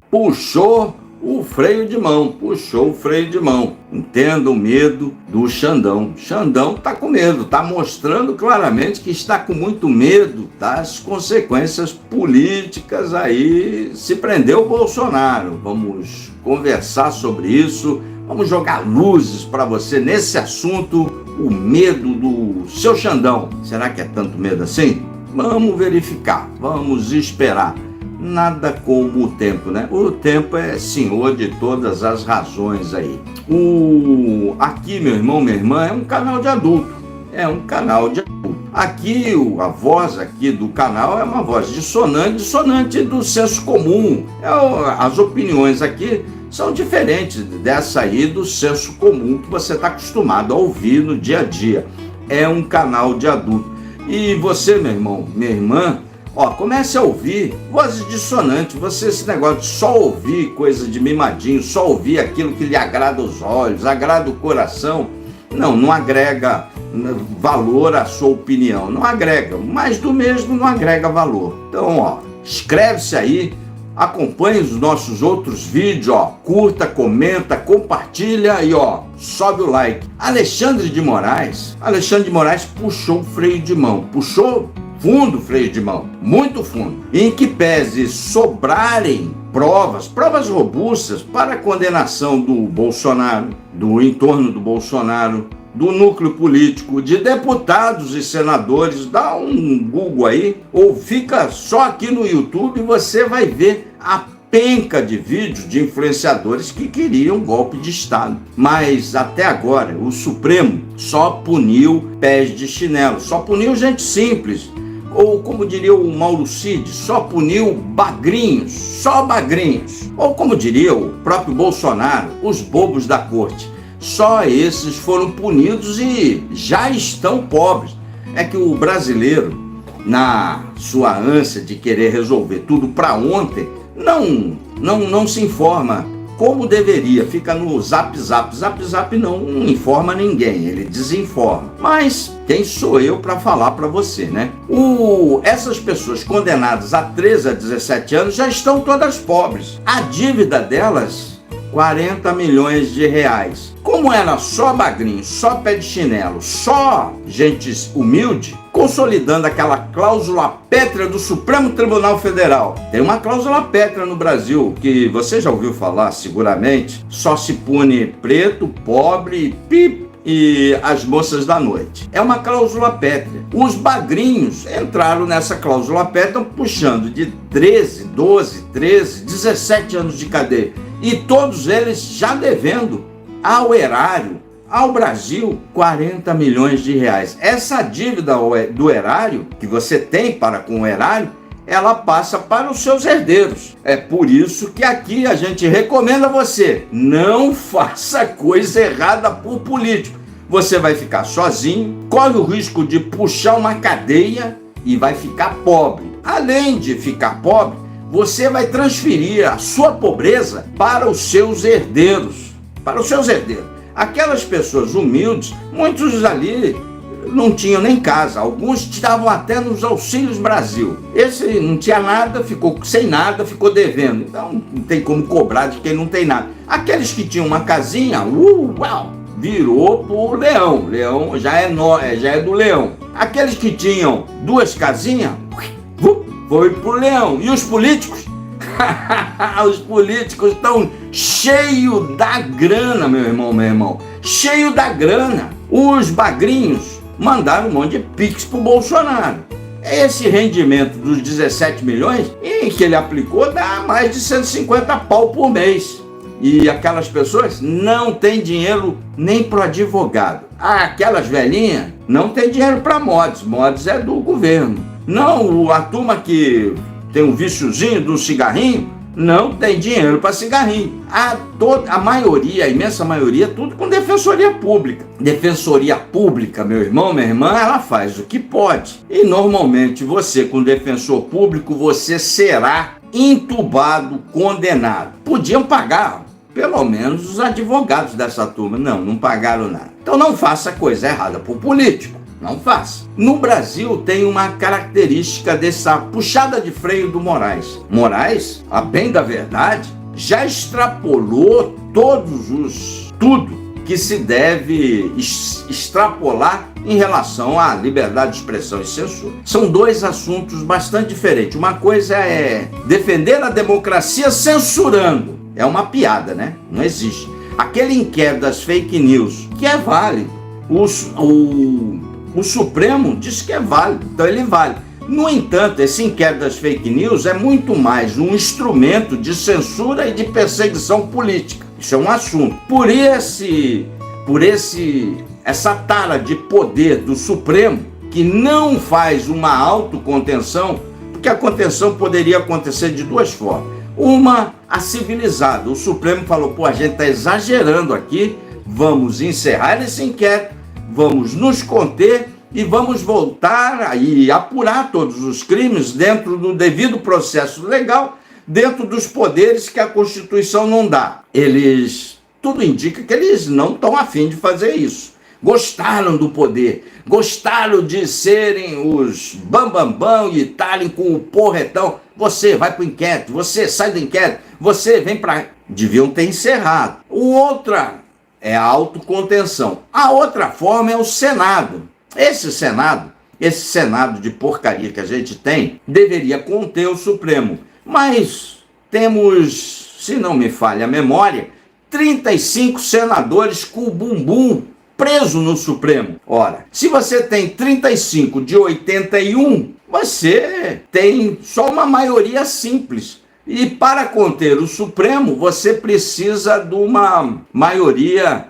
puxou o freio de mão, puxou o freio de mão. Entenda o medo do Xandão. Xandão está com medo, está mostrando claramente que está com muito medo das consequências políticas aí se prender o Bolsonaro. Vamos conversar sobre isso, vamos jogar luzes para você nesse assunto, o medo do seu Xandão. Será que é tanto medo assim? Vamos verificar, vamos esperar. Nada como o tempo, né? O tempo é senhor de todas as razões aí. Aqui, meu irmão, minha irmã, é um canal de adulto. É um canal de adulto. Aqui, a voz aqui do canal é uma voz dissonante do senso comum. As opiniões aqui são diferentes dessa aí do senso comum que você está acostumado a ouvir no dia a dia. É um canal de adulto. E você, meu irmão, minha irmã, comece a ouvir vozes dissonantes. Você, esse negócio de só ouvir coisa de mimadinho, só ouvir aquilo que lhe agrada os olhos, agrada o coração, não agrega valor à sua opinião, não agrega, mais do mesmo não agrega valor. Então, inscreve-se aí, acompanhe os nossos outros vídeos, curta, comenta, compartilha e sobe o like. Alexandre de Moraes puxou o freio de mão, puxou fundo o freio de mão, muito fundo, em que pese sobrarem provas robustas para a condenação do Bolsonaro, do entorno do Bolsonaro, do núcleo político, de deputados e senadores. Dá um Google aí, ou fica só aqui no YouTube e você vai ver a penca de vídeos de influenciadores que queriam golpe de Estado. Mas até agora o Supremo só puniu pés de chinelo, só puniu gente simples. Ou como diria o Mauro Cid, só puniu bagrinhos, só bagrinhos. Ou como diria o próprio Bolsonaro, os bobos da corte. Só esses foram punidos e já estão pobres. É que o brasileiro, na sua ânsia de querer resolver tudo para ontem, não se informa como deveria, fica no zap, não informa ninguém, ele desinforma. Mas quem sou eu para falar para você, né? Essas pessoas condenadas a 13 a 17 anos já estão todas pobres. A dívida delas, 40 milhões de reais. Como era só bagrinho, só pé de chinelo, só gente humilde, consolidando aquela cláusula pétrea do Supremo Tribunal Federal. Tem uma cláusula pétrea no Brasil, que você já ouviu falar seguramente, só se pune preto, pobre, e as moças da noite. É uma cláusula pétrea. Os bagrinhos entraram nessa cláusula pétrea puxando de 13, 12, 13, 17 anos de cadeia. E todos eles já devendo ao erário, ao Brasil, 40 milhões de reais. Essa dívida do erário, que você tem para com o erário, ela passa para os seus herdeiros. É por isso que aqui a gente recomenda a você, não faça coisa errada por político. Você vai ficar sozinho, corre o risco de puxar uma cadeia e vai ficar pobre. Além de ficar pobre, você vai transferir a sua pobreza para os seus herdeiros. Aquelas pessoas humildes, muitos ali não tinham nem casa, alguns estavam até nos Auxílios Brasil. Esse não tinha nada, ficou sem nada, ficou devendo. Então não tem como cobrar de quem não tem nada. Aqueles que tinham uma casinha, virou pro leão. Leão já é do leão. Aqueles que tinham duas casinhas, foi pro leão. E os políticos? Os políticos estão cheios da grana, meu irmão. Cheio da grana. Os bagrinhos mandaram um monte de pix pro Bolsonaro. Esse rendimento dos 17 milhões em que ele aplicou dá mais de 150 pau por mês. E aquelas pessoas não têm dinheiro nem pro advogado. Aquelas velhinhas não tem dinheiro para mods. Mods é do governo. Não, a turma que tem um viciozinho do cigarrinho, não tem dinheiro para cigarrinho. A maioria, a imensa maioria, tudo com defensoria pública. Defensoria pública, meu irmão, minha irmã, ela faz o que pode. E normalmente você, com defensor público, você será entubado, condenado. Podiam pagar, pelo menos os advogados dessa turma. Não pagaram nada. Então não faça coisa errada por político. Não faça. No Brasil tem uma característica dessa puxada de freio do Moraes. Moraes, a bem da verdade, já extrapolou tudo que se deve extrapolar em relação à liberdade de expressão e censura. São dois assuntos bastante diferentes. Uma coisa é defender a democracia censurando. É uma piada, né? Não existe. Aquele inquérito das fake news, que é válido. O Supremo diz que é válido, então ele vale. No entanto, esse inquérito das fake news é muito mais um instrumento de censura e de perseguição política. Isso é um assunto. Por essa tara de poder do Supremo, que não faz uma autocontenção, porque a contenção poderia acontecer de duas formas. Uma, a civilizada. O Supremo falou, a gente está exagerando aqui, vamos encerrar esse inquérito, vamos nos conter e vamos voltar e apurar todos os crimes dentro do devido processo legal, dentro dos poderes que a Constituição não dá. Tudo indica que eles não estão a fim de fazer isso. Gostaram do poder, gostaram de serem os bambambam e estarem com o porretão. Você vai para o inquérito, você sai do inquérito, você vem para... Deviam ter encerrado. Outra é a autocontenção. A outra forma é o Senado. Esse Senado de porcaria que a gente tem, deveria conter o Supremo. Mas temos, se não me falha a memória, 35 senadores com o bumbum preso no Supremo. Ora, se você tem 35 de 81, você tem só uma maioria simples. E para conter o Supremo, você precisa de uma maioria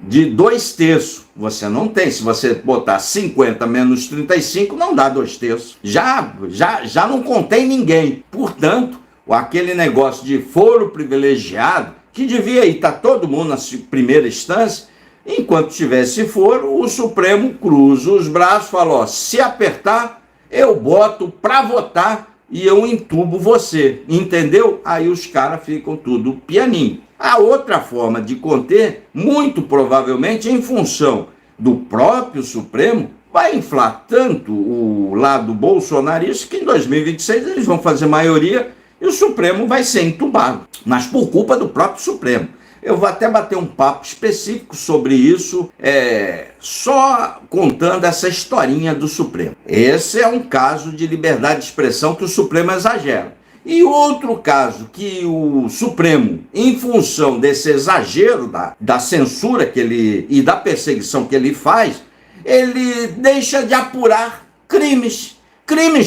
de 2/3. Você não tem. Se você botar 50 menos 35, não dá 2/3. Já não contém ninguém. Portanto, aquele negócio de foro privilegiado, que devia estar todo mundo na primeira instância, enquanto tivesse foro, o Supremo cruza os braços e fala, se apertar, eu boto para votar e eu entubo você, entendeu? Aí os caras ficam tudo pianinho. A outra forma de conter, muito provavelmente em função do próprio Supremo, vai inflar tanto o lado bolsonarista que em 2026 eles vão fazer maioria e o Supremo vai ser entubado, mas por culpa do próprio Supremo. Eu vou até bater um papo específico sobre isso, só contando essa historinha do Supremo. Esse é um caso de liberdade de expressão que o Supremo exagera. E outro caso que o Supremo, em função desse exagero da censura e da perseguição que ele faz, ele deixa de apurar crimes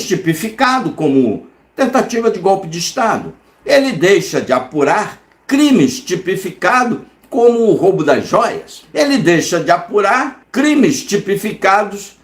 tipificados como tentativa de golpe de Estado. Ele deixa de apurar crimes tipificados como o roubo das joias. Ele deixa de apurar crimes tipificados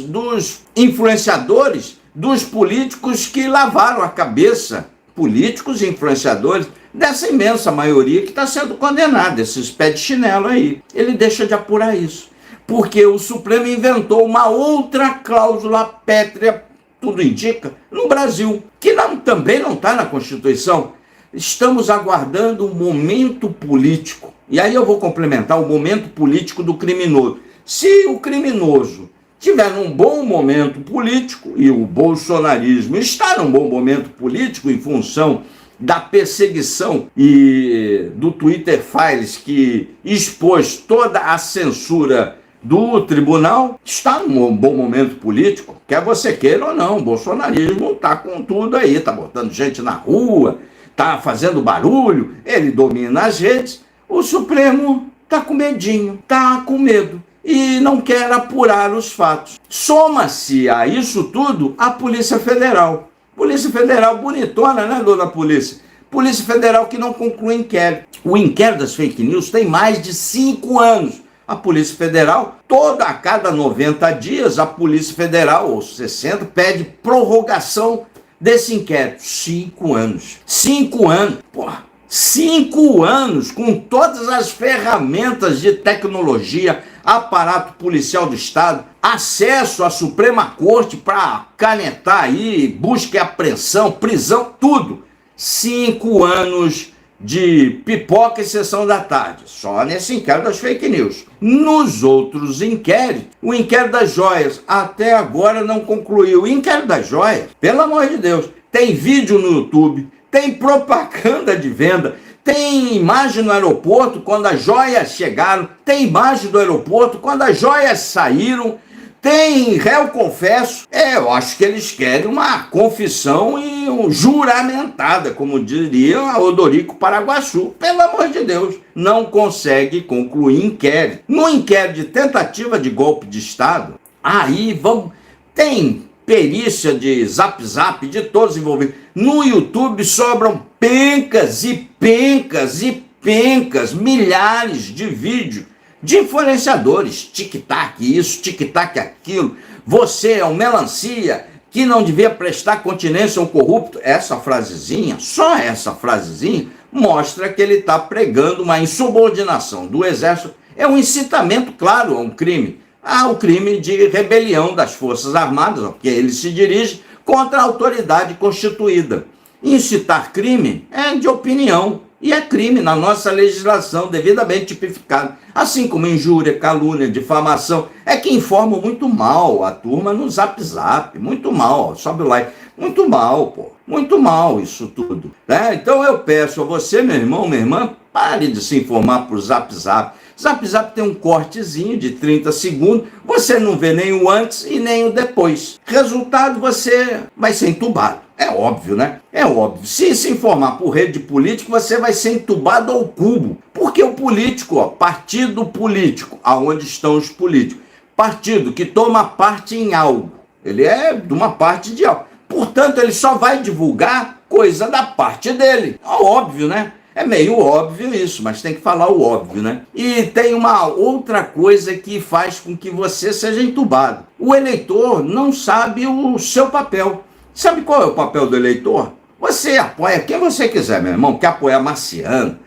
dos influenciadores, dos políticos que lavaram a cabeça, políticos e influenciadores, dessa imensa maioria que está sendo condenada, esses pés de chinelo aí. Ele deixa de apurar isso, porque o Supremo inventou uma outra cláusula pétrea, tudo indica, no Brasil, que também não está na Constituição. Estamos aguardando um momento político. E aí eu vou complementar o momento político do criminoso. Se o criminoso tiver num bom momento político, e o bolsonarismo está num bom momento político em função da perseguição e do Twitter Files, que expôs toda a censura do tribunal, está num bom momento político, quer você queira ou não, o bolsonarismo está com tudo aí, está botando gente na rua, está fazendo barulho, ele domina as redes. O Supremo está com medinho, está com medo e não quer apurar os fatos. Soma-se a isso tudo a Polícia Federal. Polícia Federal bonitona, né, dona Polícia? Polícia Federal que não conclui inquérito. O inquérito das fake news tem mais de 5 anos. A Polícia Federal, a cada 90 dias, a Polícia Federal, ou 60, pede prorrogação desse inquérito. 5 anos. 5 anos. Porra. 5 anos com todas as ferramentas de tecnologia, aparato policial do Estado, acesso à Suprema Corte para canetar aí, busca e apreensão, prisão, tudo. 5 anos de pipoca e sessão da tarde, só nesse inquérito das fake news. Nos outros inquéritos, o inquérito das joias até agora não concluiu. O inquérito das joias, pelo amor de Deus, tem vídeo no YouTube, tem propaganda de venda, tem imagem no aeroporto quando as joias chegaram, tem imagem do aeroporto quando as joias saíram, tem réu confesso. Eu acho que eles querem uma confissão e juramentada, como diria a Odorico Paraguaçu. Pelo amor de Deus, não consegue concluir inquérito. No inquérito de tentativa de golpe de Estado, aí vamos... Tem perícia de Zap Zap, de todos envolvidos. No YouTube sobram pencas e pencas e pencas, milhares de vídeos de influenciadores, tic-tac isso, tic-tac aquilo, você é um melancia que não devia prestar continência ao corrupto. Essa frasezinha, só essa frasezinha, mostra que ele está pregando uma insubordinação do Exército. É um incitamento, claro, a um crime, ao crime de rebelião das Forças Armadas, que ele se dirige contra a autoridade constituída. Incitar crime é de opinião, e é crime na nossa legislação, devidamente tipificado. Assim como injúria, calúnia, difamação, é que informam muito mal a turma no Zap Zap, muito mal, sobe o like, muito mal, pô, muito mal isso tudo. Né? Então eu peço a você, meu irmão, minha irmã, pare de se informar por Zap Zap. Zap Zap tem um cortezinho de 30 segundos, você não vê nem o antes e nem o depois. Resultado, você vai ser entubado. É óbvio, né? É óbvio. Se informar por rede política, você vai ser entubado ao cubo. Porque o político, partido político, aonde estão os políticos, partido que toma parte em algo, ele é de uma parte de algo. Portanto, ele só vai divulgar coisa da parte dele. É óbvio, né? É meio óbvio isso, mas tem que falar o óbvio, né? E tem uma outra coisa que faz com que você seja entubado. O eleitor não sabe o seu papel. Sabe qual é o papel do eleitor? Você apoia quem você quiser, meu irmão. Quer apoiar Marciano,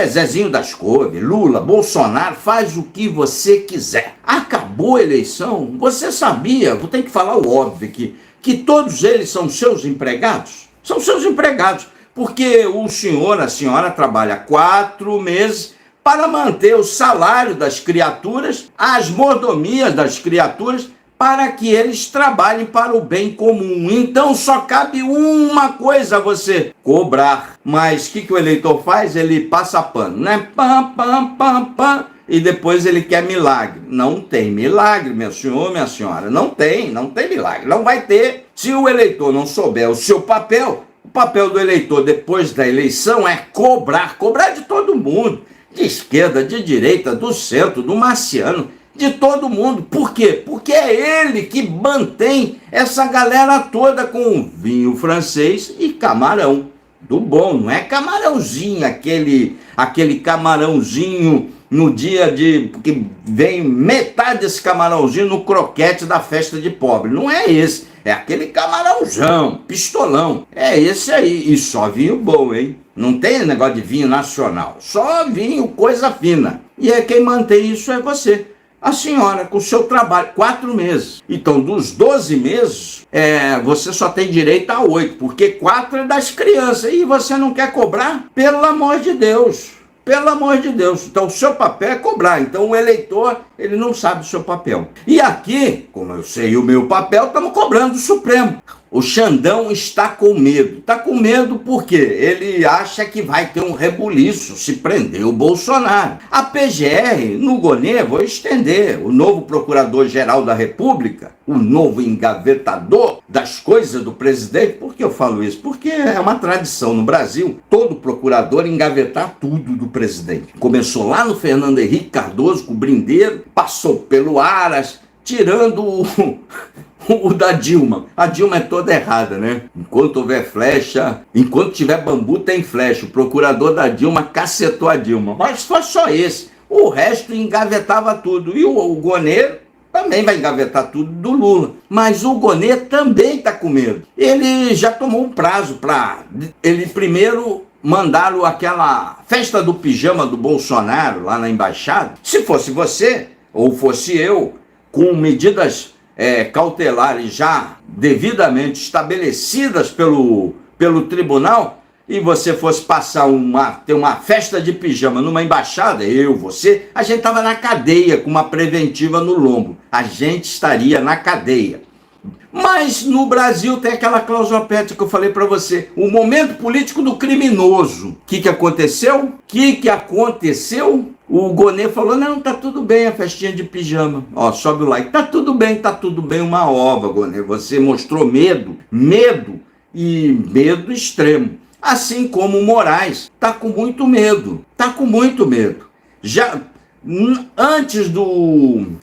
Zezinho das Couves, Lula, Bolsonaro, faz o que você quiser. Acabou a eleição, você sabia, vou ter que falar o óbvio aqui, que todos eles são seus empregados? São seus empregados. Porque o senhor, a senhora trabalha 4 meses para manter o salário das criaturas, as mordomias das criaturas, para que eles trabalhem para o bem comum. Então só cabe uma coisa a você: cobrar. Mas o que o eleitor faz? Ele passa pano, né? Pam, pam, pam, pam. E depois ele quer milagre. Não tem milagre, meu senhor, minha senhora. Não tem milagre. Não vai ter. Se o eleitor não souber o seu papel, o papel do eleitor depois da eleição é cobrar de todo mundo, de esquerda, de direita, do centro, do Marciano, de todo mundo. Por quê? Porque é ele que mantém essa galera toda com vinho francês e camarão. Do bom, não é camarãozinho, aquele camarãozinho no dia de... que vem metade desse camarãozinho no croquete da festa de pobre. Não é esse. É aquele camarãozão, pistolão. É esse aí. E só vinho bom, hein? Não tem negócio de vinho nacional. Só vinho, coisa fina. E é quem mantém isso é você. A senhora, com o seu trabalho, 4 meses. Então, dos 12 meses, você só tem direito a 8, porque 4 é das crianças. E você não quer cobrar? Pelo amor de Deus. Pelo amor de Deus. Então, o seu papel é cobrar. Então, o eleitor, ele não sabe o seu papel. E aqui, como eu sei o meu papel, estamos cobrando do Supremo. O Xandão está com medo. Está com medo porque ele acha que vai ter um rebuliço se prender o Bolsonaro. A PGR, no Gonê, vou estender, o novo Procurador-Geral da República, o novo engavetador das coisas do presidente. Por que eu falo isso? Porque é uma tradição no Brasil, todo procurador engavetar tudo do presidente. Começou lá no Fernando Henrique Cardoso, com o Brindeiro, passou pelo Aras, tirando o da Dilma. A Dilma é toda errada, né? Enquanto houver flecha, enquanto tiver bambu tem flecha. O procurador da Dilma cacetou a Dilma. Mas foi só esse. O resto engavetava tudo. E o Gonê também vai engavetar tudo do Lula. Mas o Gonê também está com medo. Ele já tomou um prazo para ele primeiro mandar aquela festa do pijama do Bolsonaro lá na embaixada. Se fosse você, ou fosse eu, com medidas cautelares já devidamente estabelecidas pelo tribunal, e você fosse passar ter uma festa de pijama numa embaixada, você, a gente estava na cadeia com uma preventiva no lombo. A gente estaria na cadeia. Mas no Brasil tem aquela cláusula pétrea que eu falei para você, o momento político do criminoso. O que aconteceu? O que aconteceu? O Gonê falou, não, tá tudo bem a festinha de pijama. Ó, sobe o like. Tá tudo bem, uma ova, Gonê. Você mostrou medo e medo extremo. Assim como o Moraes tá com muito medo. Já antes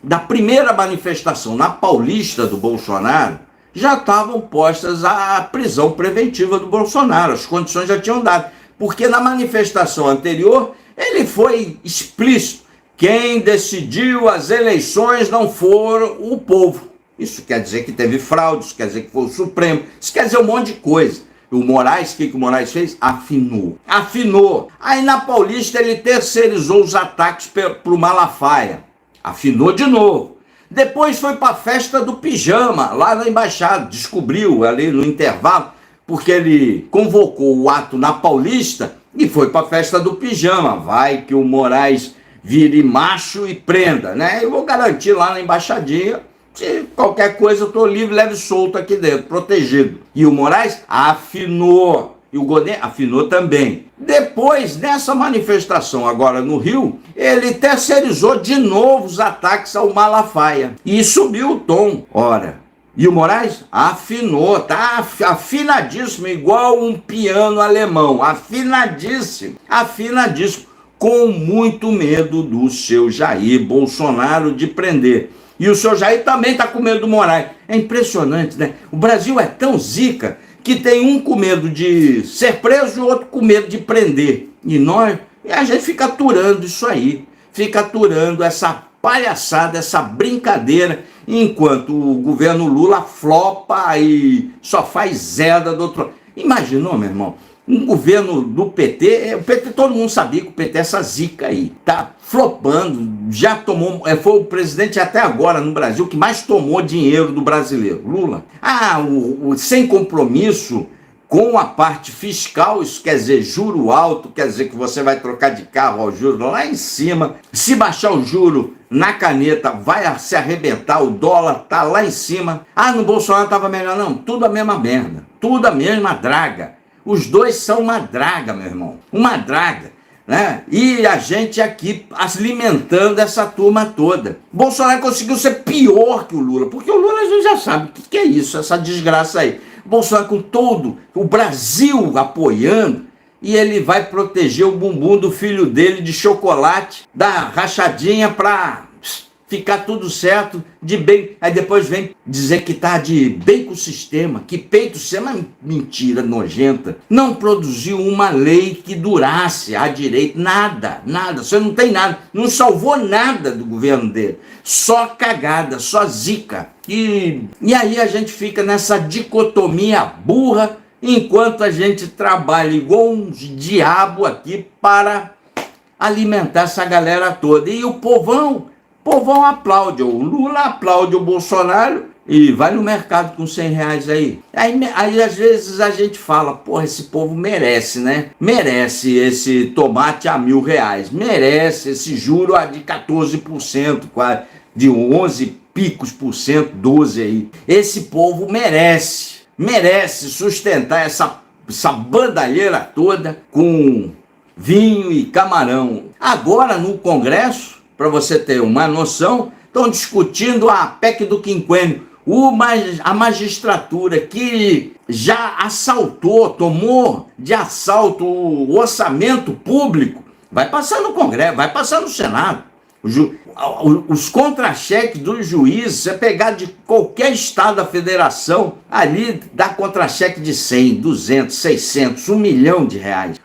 da primeira manifestação na Paulista do Bolsonaro, já estavam postas a prisão preventiva do Bolsonaro. As condições já tinham dado. Porque na manifestação anterior, ele foi explícito. Quem decidiu as eleições não foram o povo. Isso quer dizer que teve fraude, isso quer dizer que foi o Supremo, isso quer dizer um monte de coisa. O Moraes, o que o Moraes fez? Afinou. Aí na Paulista ele terceirizou os ataques para o Malafaia. Afinou de novo. Depois foi para a festa do pijama, lá na embaixada. Descobriu ali no intervalo, porque ele convocou o ato na Paulista e foi para a festa do pijama. Vai que o Moraes vire macho e prenda, né? Eu vou garantir lá na embaixadinha. Se qualquer coisa eu estou livre, leve e solto aqui dentro, protegido. E o Moraes afinou. E o Gonê afinou também. Depois, nessa manifestação agora no Rio, ele terceirizou de novo os ataques ao Malafaia. E subiu o tom. Ora, e o Moraes afinou, tá afinadíssimo, igual um piano alemão. Afinadíssimo. Com muito medo do seu Jair Bolsonaro de prender. E o seu Jair também está com medo do Moraes. É impressionante, né? O Brasil é tão zica que tem um com medo de ser preso e o outro com medo de prender. E a gente fica aturando isso aí. Fica aturando essa palhaçada, essa brincadeira, enquanto o governo Lula flopa e só faz zeda do outro lado. Imaginou, meu irmão? Um governo do PT, todo mundo sabia que o PT é essa zica aí, tá flopando, já tomou, foi o presidente até agora no Brasil que mais tomou dinheiro do brasileiro, Lula. Sem compromisso com a parte fiscal, isso quer dizer juro alto, quer dizer que você vai trocar de carro ao juro lá em cima, se baixar o juro na caneta vai se arrebentar, o dólar tá lá em cima. No Bolsonaro tava melhor, não, tudo a mesma merda, tudo a mesma draga. Os dois são uma draga, meu irmão. Uma draga, né? E a gente aqui alimentando essa turma toda. Bolsonaro conseguiu ser pior que o Lula, porque o Lula a gente já sabe o que é isso, essa desgraça aí. Bolsonaro com todo o Brasil apoiando, e ele vai proteger o bumbum do filho dele de chocolate, da rachadinha para ficar tudo certo, de bem. Aí depois vem dizer que tá de bem com o sistema, que peito o sistema. Mentira nojenta. Não produziu uma lei que durasse a direito, nada. Você não tem nada, não salvou nada do governo dele. Só cagada, só zica. E aí a gente fica nessa dicotomia burra, enquanto a gente trabalha igual um diabo aqui para alimentar essa galera toda. E o povão aplaude, o Lula aplaude o Bolsonaro e vai no mercado com 100 reais aí. Aí às vezes a gente fala, porra, esse povo merece, né? Merece esse tomate a R$1.000, merece esse juro de 14%, quase, de 11 picos por cento, 12 aí. Esse povo merece sustentar essa bandalheira toda com vinho e camarão. Agora no Congresso, para você ter uma noção, estão discutindo a PEC do quinquênio. A magistratura que já tomou de assalto o orçamento público, vai passar no Congresso, vai passar no Senado. Os contra-cheques dos juízes, você pegar de qualquer estado da federação, ali dá contra-cheque de 100, 200, 600, R$1 milhão,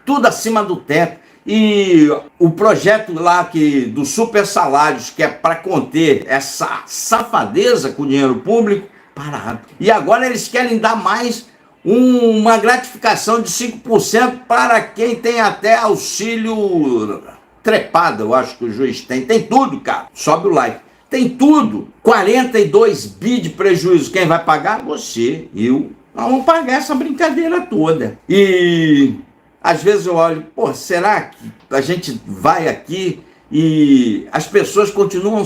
tudo acima do teto. E o projeto lá dos super salários, que é para conter essa safadeza com o dinheiro público, parado. E agora eles querem dar mais uma gratificação de 5% para quem tem até auxílio trepada, eu acho que o juiz tem. Tem tudo, cara. Sobe o like. Tem tudo. 42 bi de prejuízo. Quem vai pagar? Você, eu. Nós vamos pagar essa brincadeira toda. E às vezes eu olho, será que a gente vai aqui e as pessoas continuam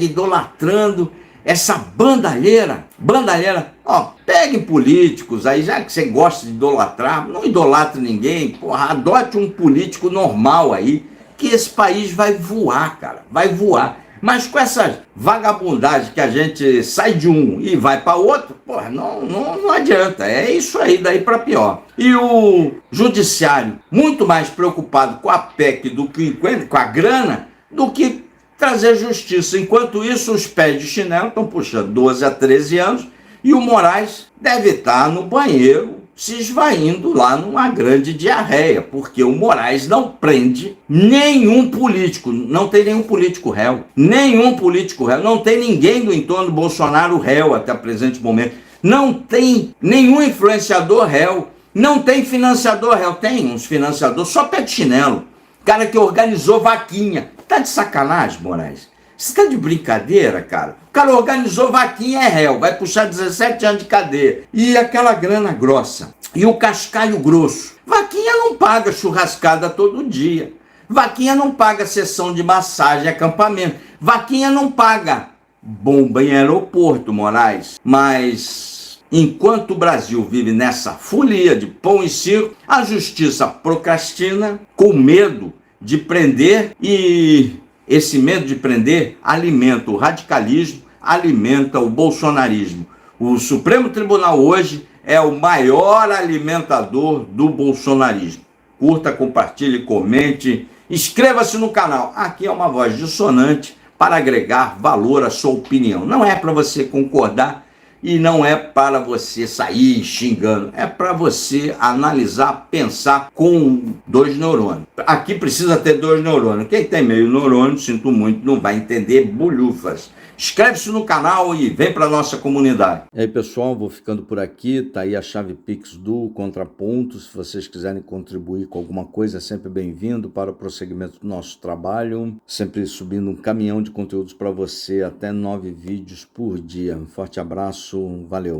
idolatrando essa bandalheira, ó, peguem políticos aí, já que você gosta de idolatrar, não idolatre ninguém, porra, adote um político normal aí, que esse país vai voar, cara, vai voar. Mas com essa vagabundagem que a gente sai de um e vai para outro, porra, não adianta. É isso aí, daí para pior. E o judiciário, muito mais preocupado com a PEC do que com a grana, do que trazer justiça. Enquanto isso, os pés de chinelo estão puxando 12 a 13 anos e o Moraes deve estar no banheiro se esvaindo lá numa grande diarreia, porque o Moraes não prende nenhum político, não tem nenhum político réu, não tem ninguém do entorno do Bolsonaro réu até o presente momento, não tem nenhum influenciador réu, não tem financiador réu, tem uns financiadores, só pé de chinelo, cara que organizou vaquinha. Tá de sacanagem, Moraes? Você tá de brincadeira, cara? O cara organizou vaquinha, é réu, vai puxar 17 anos de cadeia. E aquela grana grossa, e o cascalho grosso. Vaquinha não paga churrascada todo dia. Vaquinha não paga sessão de massagem, acampamento. Vaquinha não paga bomba em aeroporto, Moraes. Mas enquanto o Brasil vive nessa folia de pão e circo, a justiça procrastina com medo de prender, e esse medo de prender alimenta o radicalismo, alimenta o bolsonarismo. O Supremo Tribunal hoje é o maior alimentador do bolsonarismo. Curta, compartilhe, comente, inscreva-se no canal. Aqui é uma voz dissonante para agregar valor à sua opinião. Não é para você concordar e não é para você sair xingando, é para você analisar, pensar com 2 neurônios. Aqui precisa ter 2 neurônios. Quem tem meio neurônio, sinto muito, não vai entender bolhufas. Inscreve-se no canal e vem para a nossa comunidade. E aí, pessoal, vou ficando por aqui. Tá aí a chave Pix do Contraponto. Se vocês quiserem contribuir com alguma coisa, é sempre bem-vindo para o prosseguimento do nosso trabalho. Sempre subindo um caminhão de conteúdos para você, até 9 vídeos por dia. Um forte abraço, valeu!